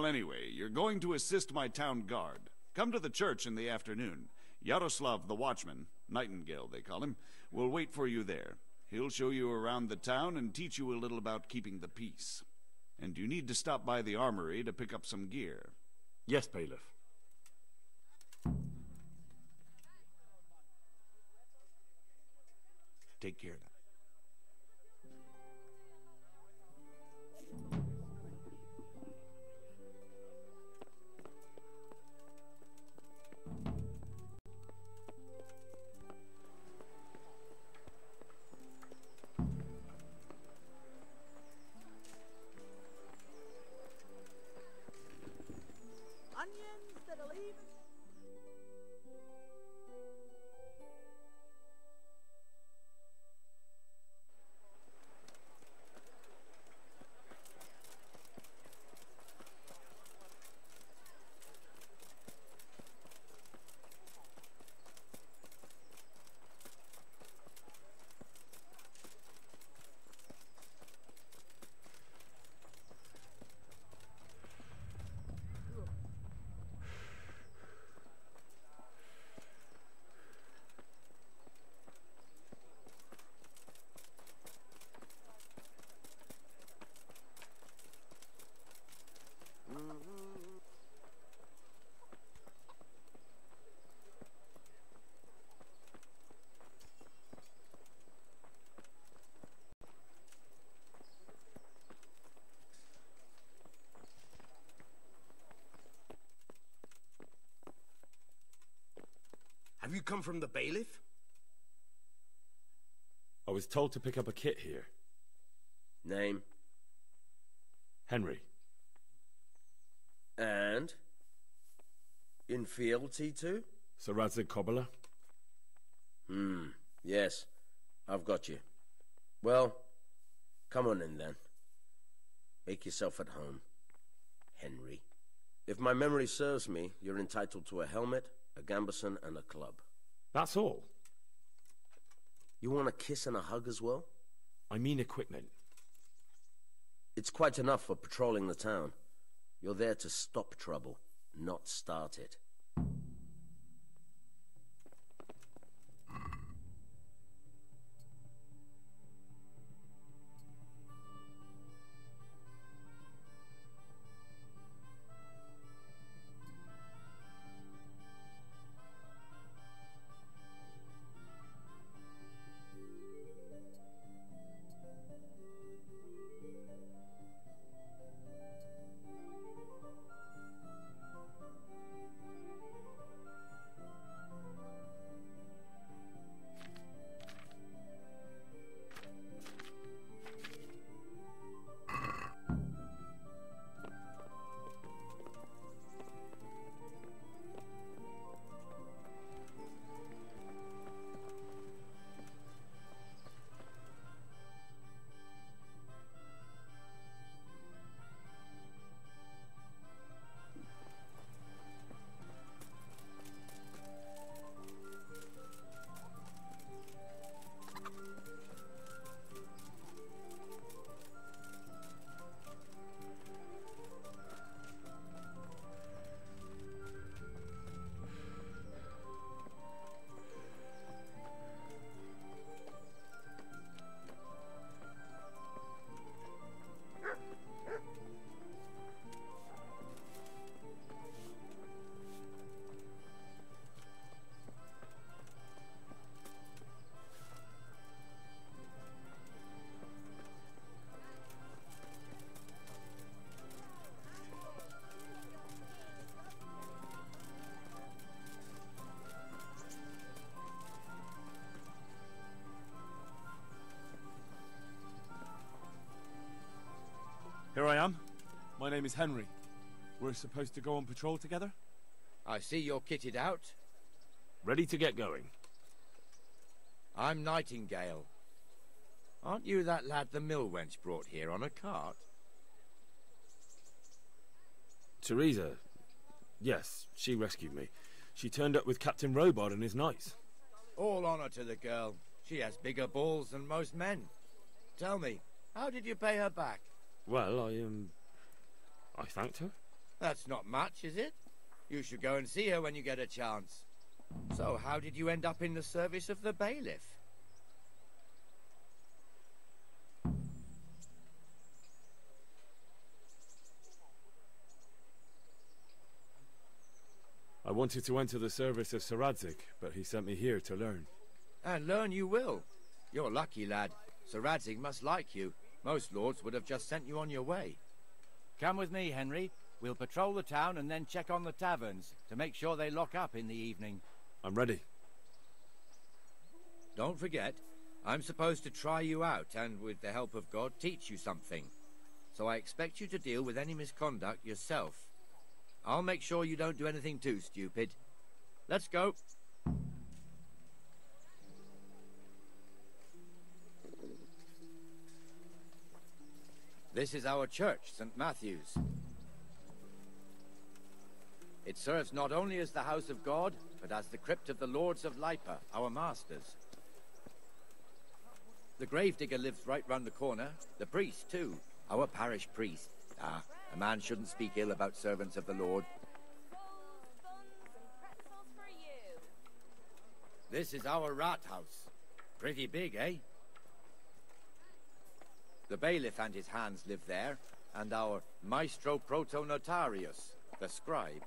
Well, anyway, you're going to assist my town guard. Come to the church in the afternoon. Yaroslav the watchman, Nightingale they call him, will wait for you there. He'll show you around the town and teach you a little about keeping the peace. And you need to stop by the armory to pick up some gear. Yes, Bailiff. Take care now. Onions that'll even... Have you come from the bailiff? I was told to pick up a kit here. Name? Henry. And? In fealty to? Sir Radzig Kobyla? Yes. I've got you. Well, come on in then. Make yourself at home, Henry. If my memory serves me, you're entitled to a helmet, a gambeson, and a club. That's all? You want a kiss and a hug as well? I mean equipment. It's quite enough for patrolling the town. You're there to stop trouble, not start it. Here I am. My name is Henry. We're supposed to go on patrol together? I see you're kitted out. Ready to get going. I'm Nightingale. Aren't you that lad the mill wench brought here on a cart? Teresa. Yes, she rescued me. She turned up with Captain Robard and his knights. All honor to the girl. She has bigger balls than most men. Tell me, how did you pay her back? Well, I thanked her. That's not much, is it? You should go and see her when you get a chance. So, how did you end up in the service of the bailiff? I wanted to enter the service of Sir Radzig, but he sent me here to learn. And learn you will. You're lucky, lad. Sir Radzig must like you. Most lords would have just sent you on your way. Come with me, Henry. We'll patrol the town and then check on the taverns to make sure they lock up in the evening. I'm ready. Don't forget, I'm supposed to try you out and, with the help of God, teach you something. So I expect you to deal with any misconduct yourself. I'll make sure you don't do anything too stupid. Let's go. This is our church, St. Matthew's. It serves not only as the house of God, but as the crypt of the lords of Lipa, our masters. The gravedigger lives right round the corner. The priest, too. Our parish priest. Ah, a man shouldn't speak ill about servants of the Lord. This is our rat house. Pretty big, eh? The bailiff and his hands live there, and our maestro protonotarius, the scribe.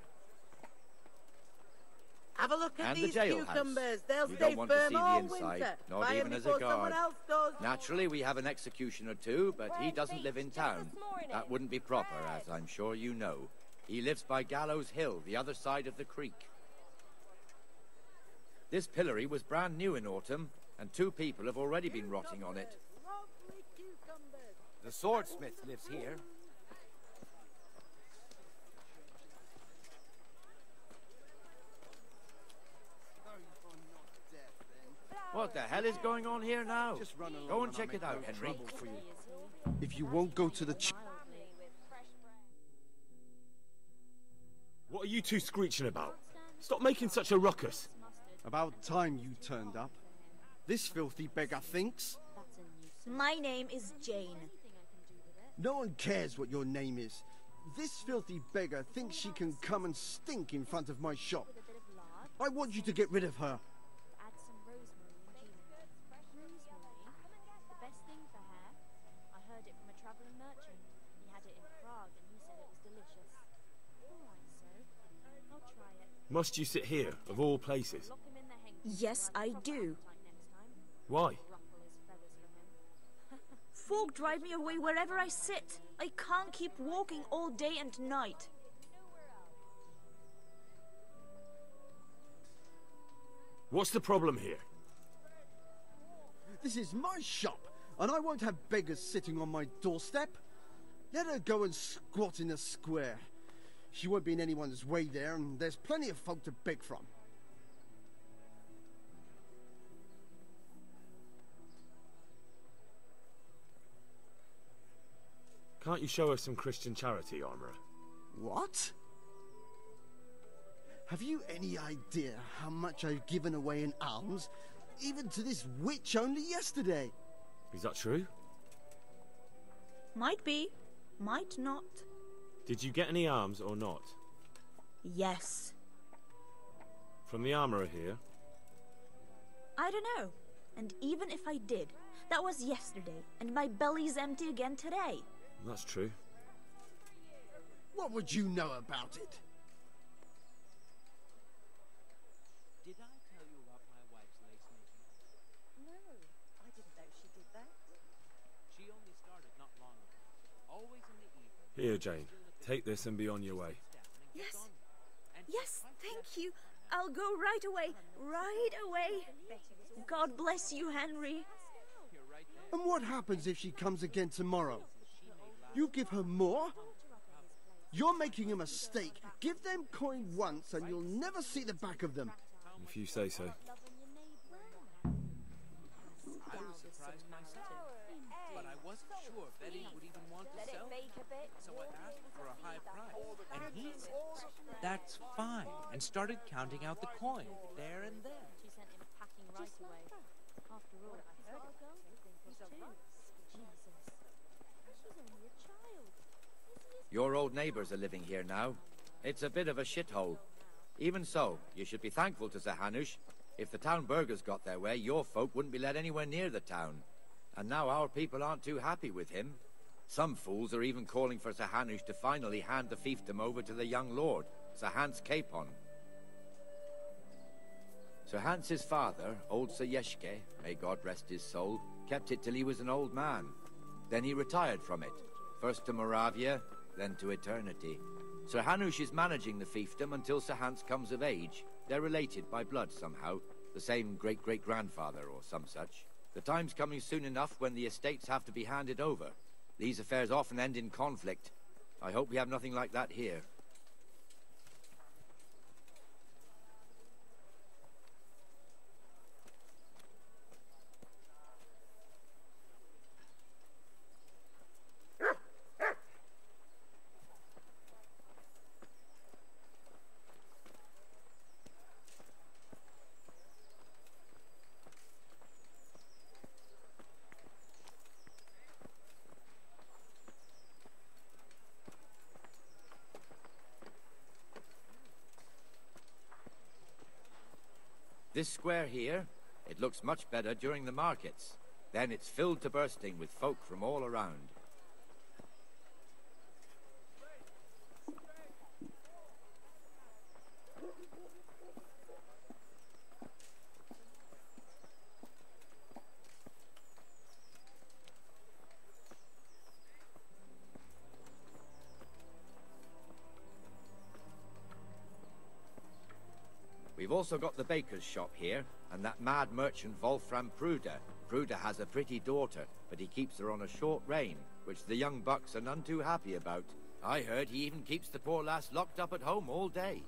Have a look at And the these jailhouse. cucumbers. They'll You stay don't want to firm see the all inside, winter. not Buy 'em even as a before guard. someone else does. Naturally, we have an executioner too, but he doesn't live in town. That wouldn't be proper, as I'm sure you know. He lives by Gallows Hill, the other side of the creek. This pillory was brand new in autumn, and 2 people have already been rotting on it. Lovely cucumbers. The swordsmith lives here. What the hell is going on here now? Just run along Go and and check I'll it make out, no Henry. trouble for you. If you won't go to the What are you two screeching about? Stop making such a ruckus. About time you turned up. This filthy beggar thinks. My name is Jane. No one cares what your name is. This filthy beggar thinks she can come and stink in front of my shop. I want you to get rid of her. Add some rosemary and cumin. Rosemary? The best thing for hair. I heard it from a travelling merchant. He had it in Prague and he said it was delicious. Alright, sir. I'll try it. Must you sit here, of all places? Lock him in the hang. Yes, I do. Why? Ruffle his feathers for him. Folk drive me away wherever I sit. I can't keep walking all day and night. What's the problem here? This is my shop, and I won't have beggars sitting on my doorstep. Let her go and squat in a square. She won't be in anyone's way there, and there's plenty of folk to beg from. Can't you show us some Christian charity, Armourer? What? Have you any idea how much I've given away in alms, even to this witch only yesterday? Is that true? Might be, might not. Did you get any alms or not? Yes. From the Armourer here? I don't know. And even if I did, that was yesterday, and my belly's empty again today. That's true. What would you know about it? Did I tell you about my wife's lace making? No, I didn't know she did that. She only started not long ago. Always in the evening. Here, Jane. Take this and be on your way. Yes. Yes, thank you. I'll go right away. Right away. God bless you, Henry. And what happens if she comes again tomorrow? You give her more? You're making a mistake. Give them coin once and you'll never see the back of them. If you say so. I was surprised myself, but I wasn't sure Betty would even want to sell it. So I asked for a high price, and he says, "That's fine," and started counting out the coin there and then. She sent him packing right away. After all, I heard it was too. Jesus. She's only a child. Is he as Your old neighbors are living here now. It's a bit of a shithole. Even so, you should be thankful to Sir Hanush. If the town burghers got their way, your folk wouldn't be let anywhere near the town. And now our people aren't too happy with him. Some fools are even calling for Sir Hanush to finally hand the fiefdom over to the young lord, Sir Hans Capon. Sir Hans's father, old Sir Yeshke, may God rest his soul, kept it till he was an old man. Then he retired from it, first to Moravia, then to eternity. Sir Hanush is managing the fiefdom until Sir Hans comes of age. They're related by blood somehow, the same great-great-grandfather or some such. The time's coming soon enough when the estates have to be handed over. These affairs often end in conflict. I hope we have nothing like that here. This square here, it looks much better during the markets. Then it's filled to bursting with folk from all around. We've also got the baker's shop here, and that mad merchant Wolfram Pruder. Pruder has a pretty daughter, but he keeps her on a short rein, which the young bucks are none too happy about. I heard he even keeps the poor lass locked up at home all day.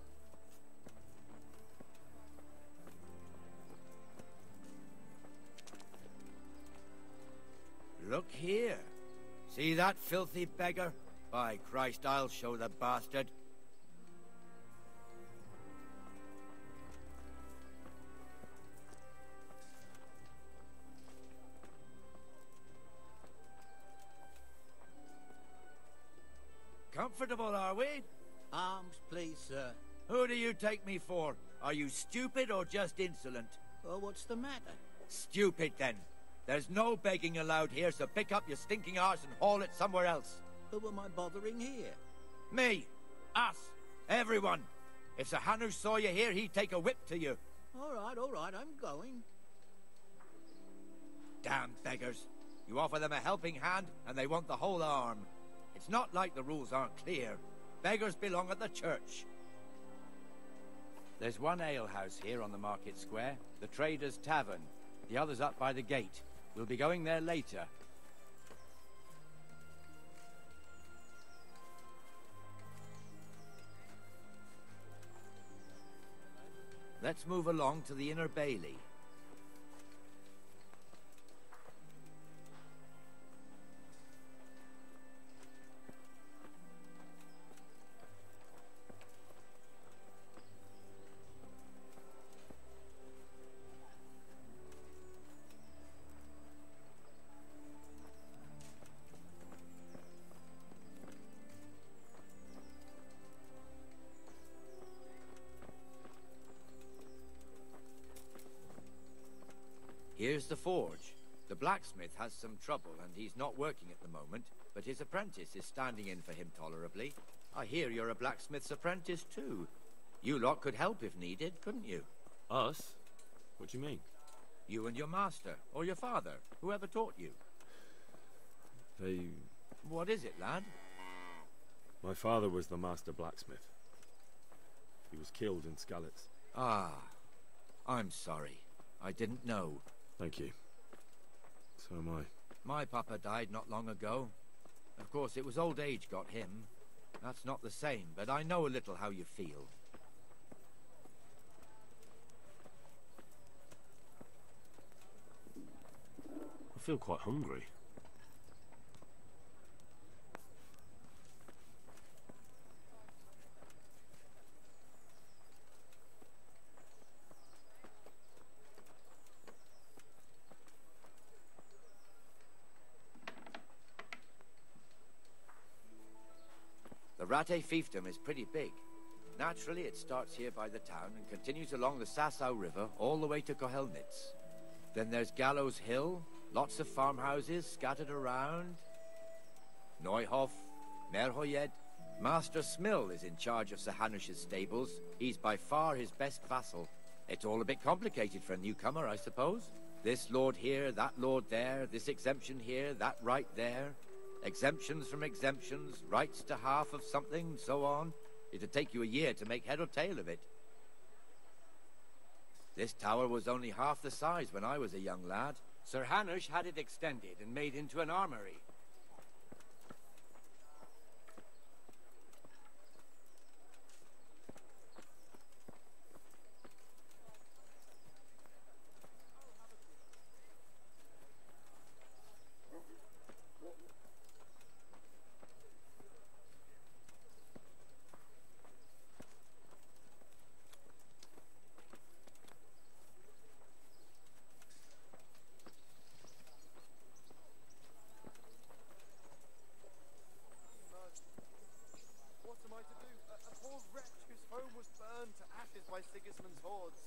Look here. See that filthy beggar? By Christ, I'll show the bastard. Comfortable, are we? Arms, please, sir. Who do you take me for? Are you stupid or just insolent? Oh, what's the matter? Stupid, then. There's no begging allowed here, so pick up your stinking arse and haul it somewhere else. Who am I bothering here? Me. Us. Everyone. If Sir Hanush saw you here, he'd take a whip to you. All right, I'm going. Damn beggars. You offer them a helping hand, and they want the whole arm. It's not like the rules aren't clear. Beggars belong at the church. There's one alehouse here on the market square, the Trader's Tavern. The other's up by the gate. We'll be going there later. Let's move along to the Inner Bailey. Here's the forge. The blacksmith has some trouble and he's not working at the moment, but his apprentice is standing in for him tolerably. I hear you're a blacksmith's apprentice too. You lot could help if needed, couldn't you? Us? What do you mean? You and your master, or your father, whoever taught you. They... What is it, lad? My father was the master blacksmith. He was killed in Skalitz. Ah, I'm sorry. I didn't know. Thank you. So am I. My papa died not long ago. Of course, it was old age got him. That's not the same, but I know a little how you feel. I feel quite hungry. The Rate fiefdom is pretty big. Naturally, it starts here by the town and continues along the Sasau River all the way to Kohelnitz. Then there's Gallows Hill, lots of farmhouses scattered around. Neuhof, Merhoyed. Master Smill is in charge of Sir Hanush's stables. He's by far his best vassal. It's all a bit complicated for a newcomer, I suppose. This lord here, that lord there, this exemption here, that right there. Exemptions from exemptions, rights to half of something, so on. It'd take you a year to make head or tail of it. This tower was only half the size when I was a young lad. Sir Hanush had it extended and made into an armory. What am I to do? A poor wretch whose home was burned to ashes by Sigismund's hordes.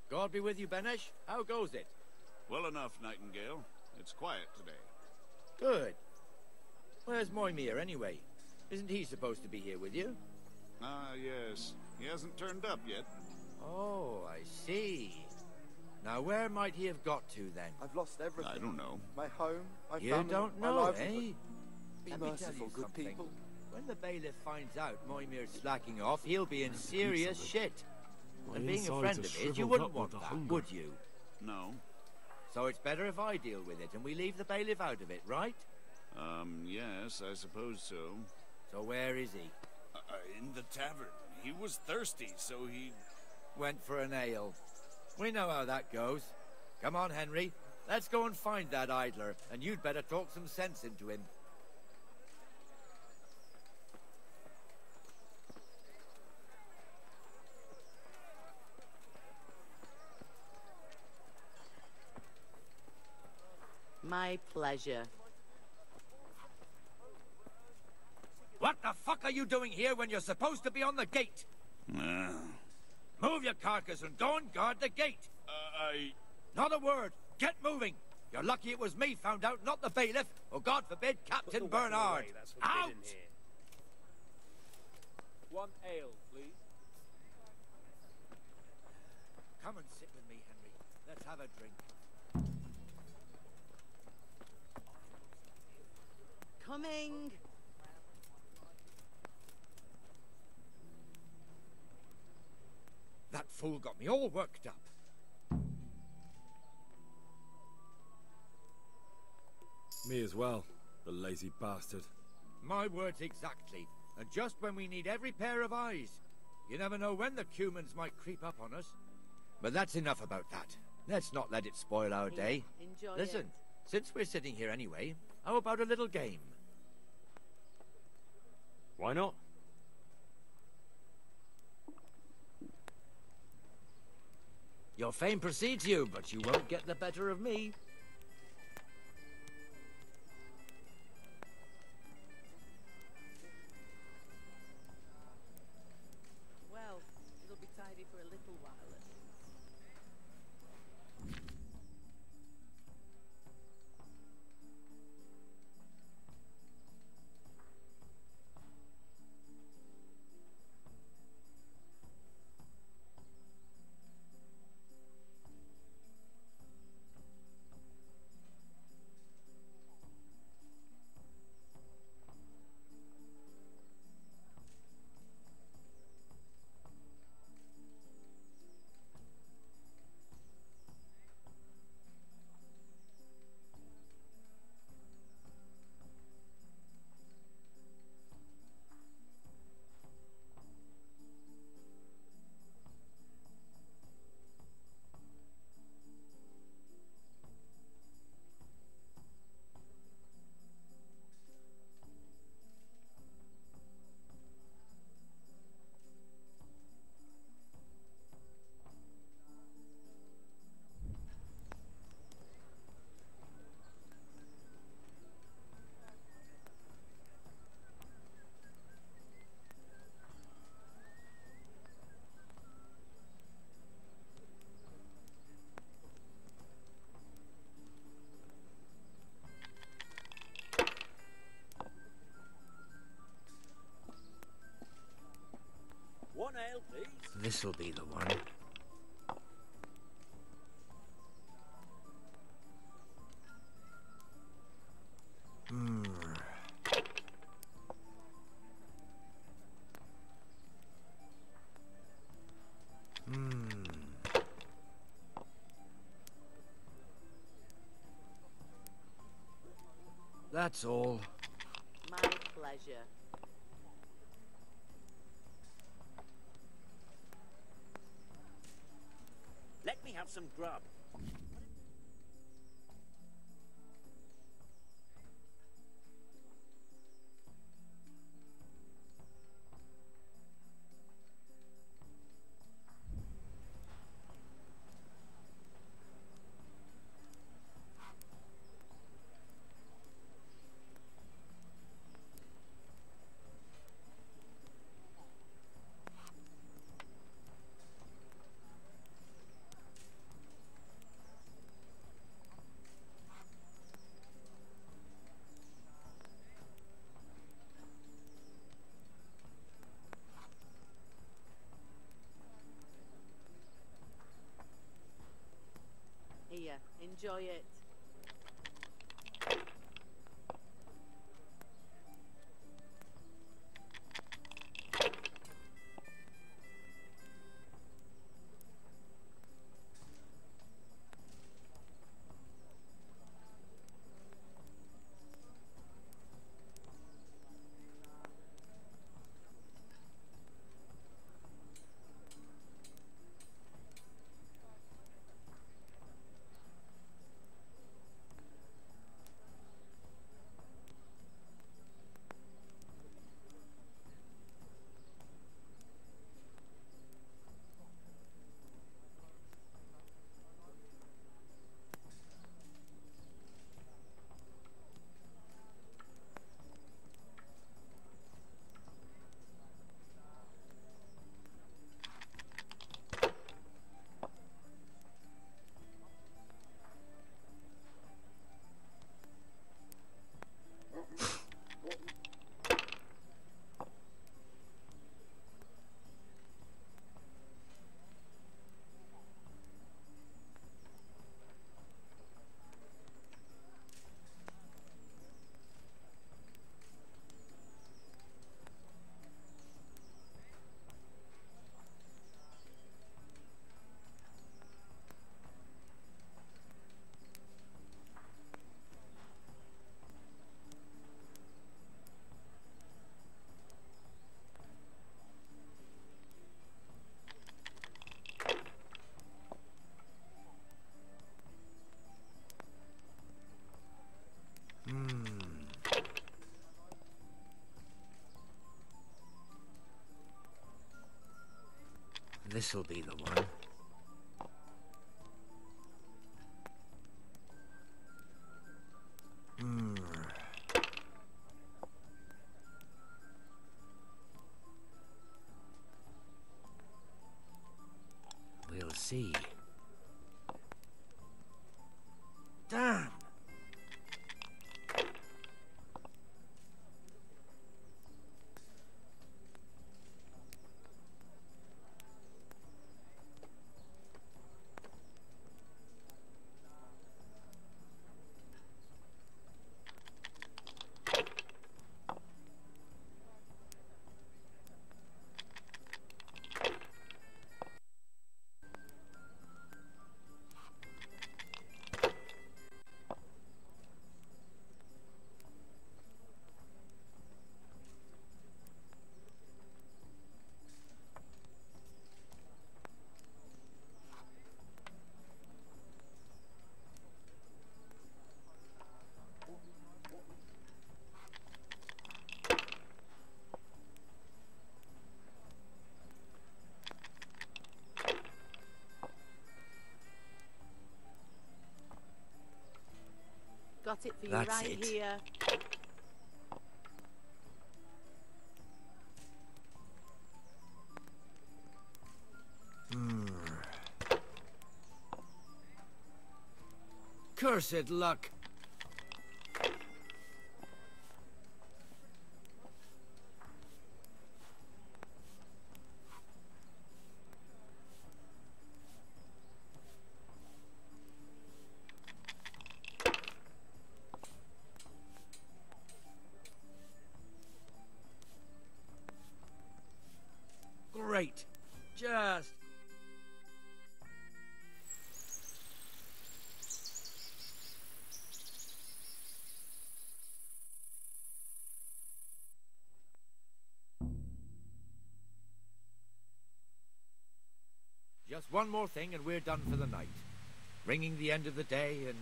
God be with you, Benesh. How goes it? Well enough, Nightingale. It's quiet today. Good. Where's Moimir, anyway? Isn't he supposed to be here with you? Ah, yes. He hasn't turned up yet. Oh, I see. Now, where might he have got to, then? I've lost everything. I don't know. My home, my You family, don't my know, livelihood. eh? Be Let me tell merciful, you good something. people. When the bailiff finds out Moimir's slacking off, he'll be in serious shit. My And being a insides friend are of his, shriveled you wouldn't up want with the that, hunger. would you? No. So it's better if I deal with it and we leave the bailiff out of it, right? Yes, I suppose so. So where is he? In the tavern. He was thirsty, so he... Went for an ale. We know how that goes. Come on, Henry. Let's go and find that idler, and you'd better talk some sense into him. My pleasure. What the fuck are you doing here when you're supposed to be on the gate? Move your carcass and go and guard the gate. Not a word. Get moving. You're lucky it was me found out, not the bailiff, or God forbid, Captain Bernard. Out! One ale, please. Come and sit with me, Henry. Let's have a drink. Coming. That fool got me all worked up. Me as well, the lazy bastard. My words exactly. And just when we need every pair of eyes. You never know when the Cumans might creep up on us. But that's enough about that. Let's not let it spoil our day. Enjoy Listen, it. since we're sitting here anyway, how about a little game? Why not? Your fame precedes you, but you won't get the better of me. Well, it'll be tidy for a little while at least. This'll be the one. That's all. My pleasure. Let me have some grub. Here, enjoy it. This'll be the one. We'll see. Damn! Got it for you That's right it. here. Cursed luck! great. Just... Just one more thing and we're done for the night. Ringing the end of the day and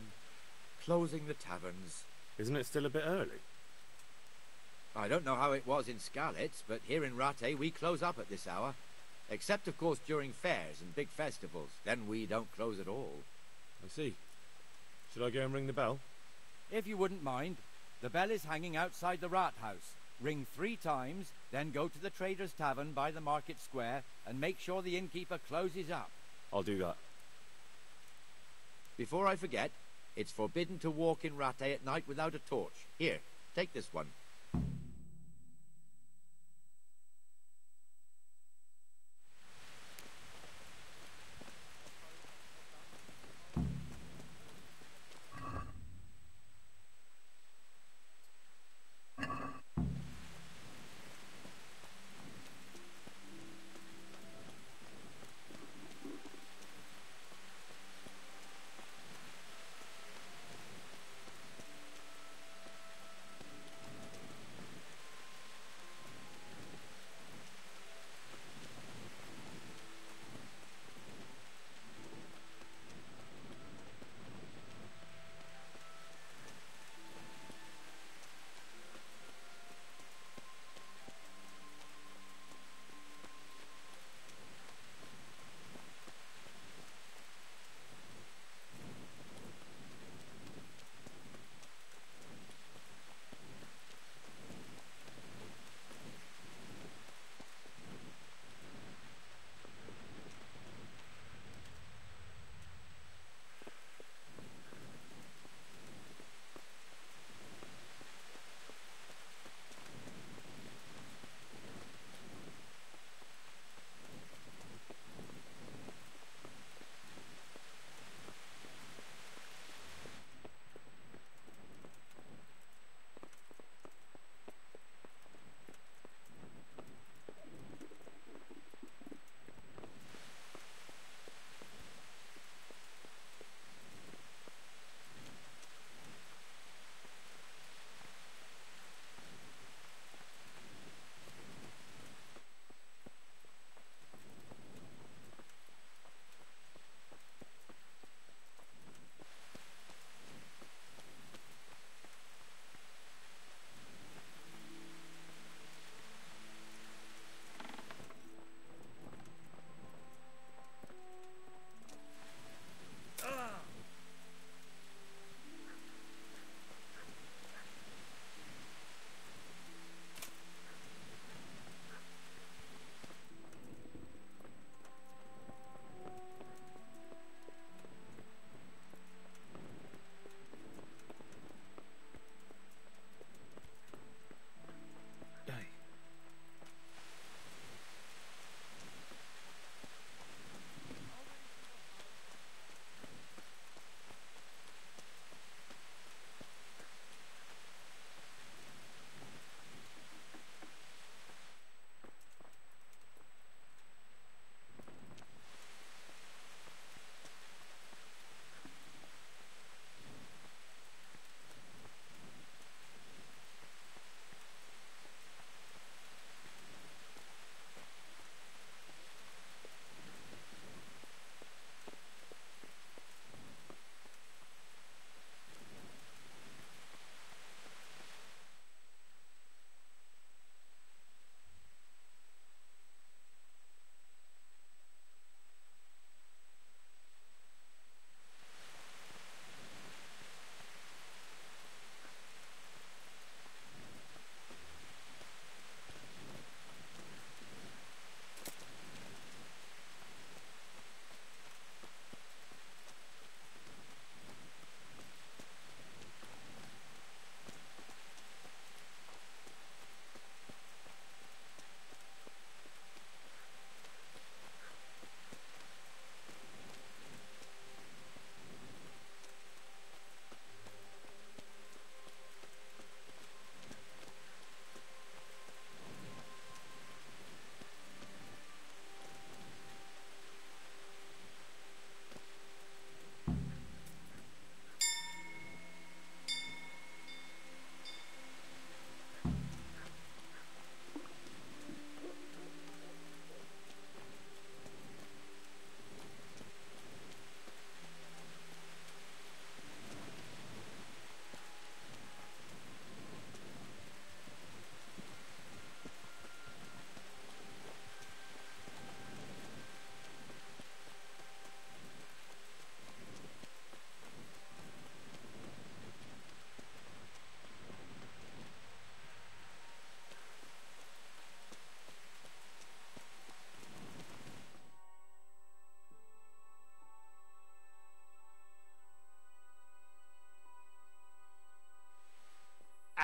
closing the taverns. Isn't it still a bit early? I don't know how it was in Skalitz, but here in Rattay we close up at this hour. Except, of course, during fairs and big festivals. Then we don't close at all. I see. Should I go and ring the bell? If you wouldn't mind, the bell is hanging outside the rat house. Ring 3 times, then go to the Trader's Tavern by the market square and make sure the innkeeper closes up. I'll do that. Before I forget, it's forbidden to walk in Rattay at night without a torch. Here, take this one.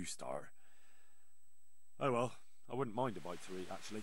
you start. Oh well, I wouldn't mind a bite to eat, actually.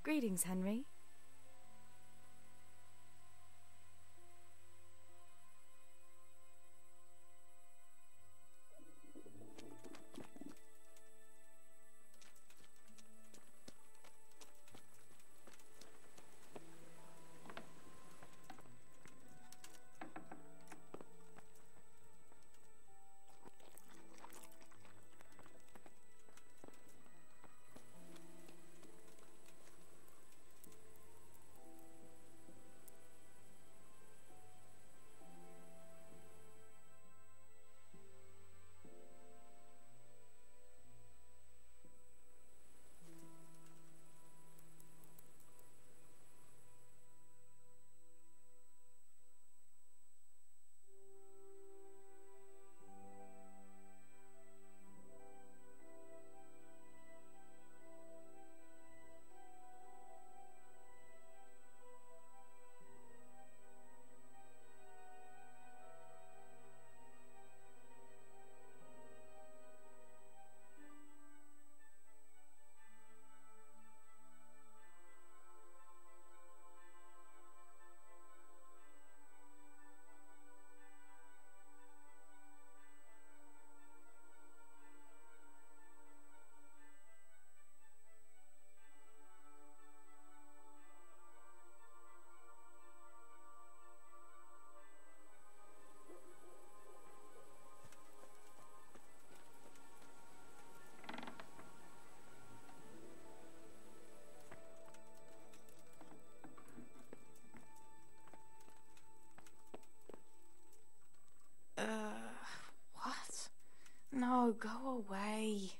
Greetings, Henry. What? No, go away.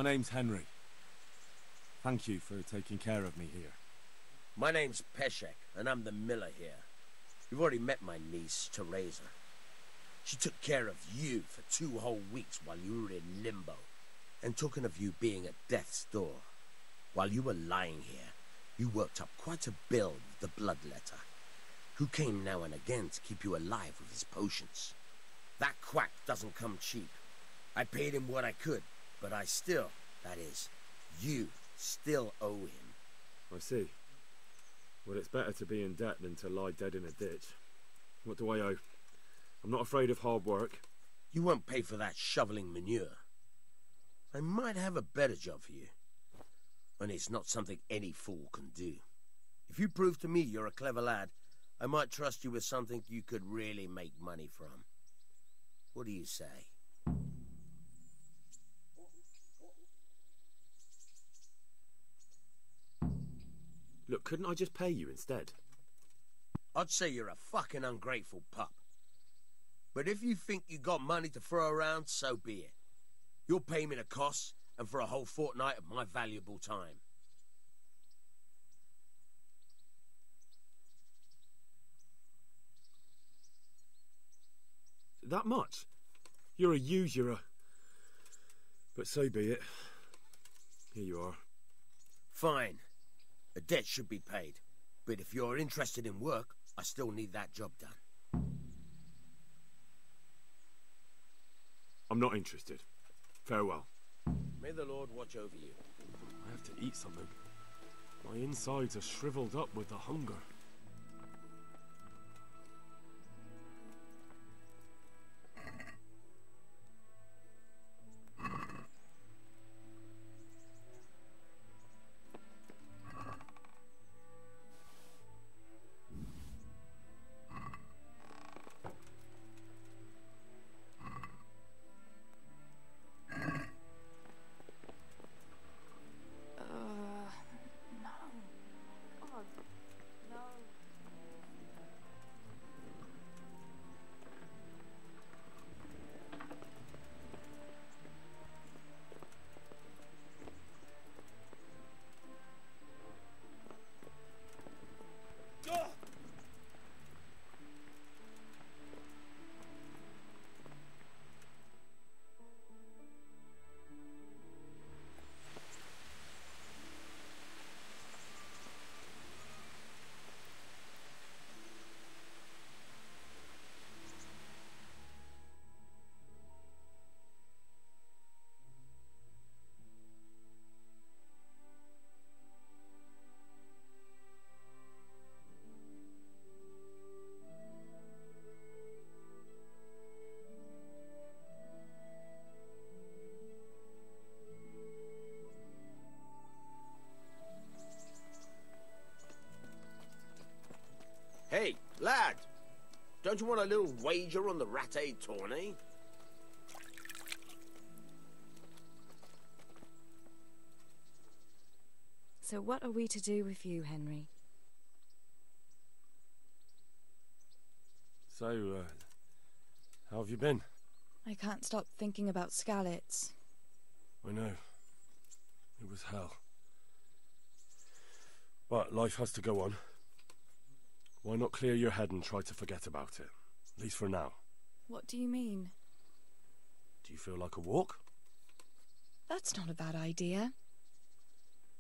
name's Henry. Thank you for taking care of me here. My name's Peshek, and I'm the miller here. You've already met my niece, Teresa. She took care of you for 2 whole weeks while you were in limbo. And talking of you being at death's door, while you were lying here, you worked up quite a bill with the bloodletter, who came now and again to keep you alive with his potions. That quack doesn't come cheap. I paid him what I could, but I still, that is, you still owe him. I see. Well, it's better to be in debt than to lie dead in a ditch. What do I owe? I'm not afraid of hard work. You won't pay for that shoveling manure. I might have a better job for you. And it's not something any fool can do. If you prove to me you're a clever lad, I might trust you with something you could really make money from. What do you say? Look, couldn't I just pay you instead? I'd say you're a fucking ungrateful pup. But if you think you got money to throw around, so be it. You'll pay me the costs, and for a whole fortnight of my valuable time. That much? You're a usurer. But so be it. Here you are. Fine. A debt should be paid. But if you're interested in work, I still need that job done. I'm not interested. Farewell. May the Lord watch over you. I have to eat something. My insides are shriveled up with the hunger. Hey, lad! Don't you want a little wager on the Rattay tourney? So what are we to do with you, Henry? So, how have you been? I can't stop thinking about Skalitz. I know. It was hell. But life has to go on. Why not clear your head and try to forget about it? At least for now. What do you mean? Do you feel like a walk? That's not a bad idea.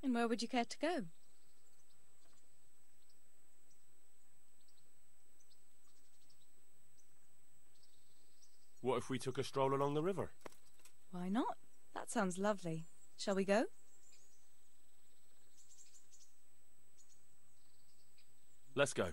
And where would you care to go? What if we took a stroll along the river? Why not? That sounds lovely. Shall we go? Let's go.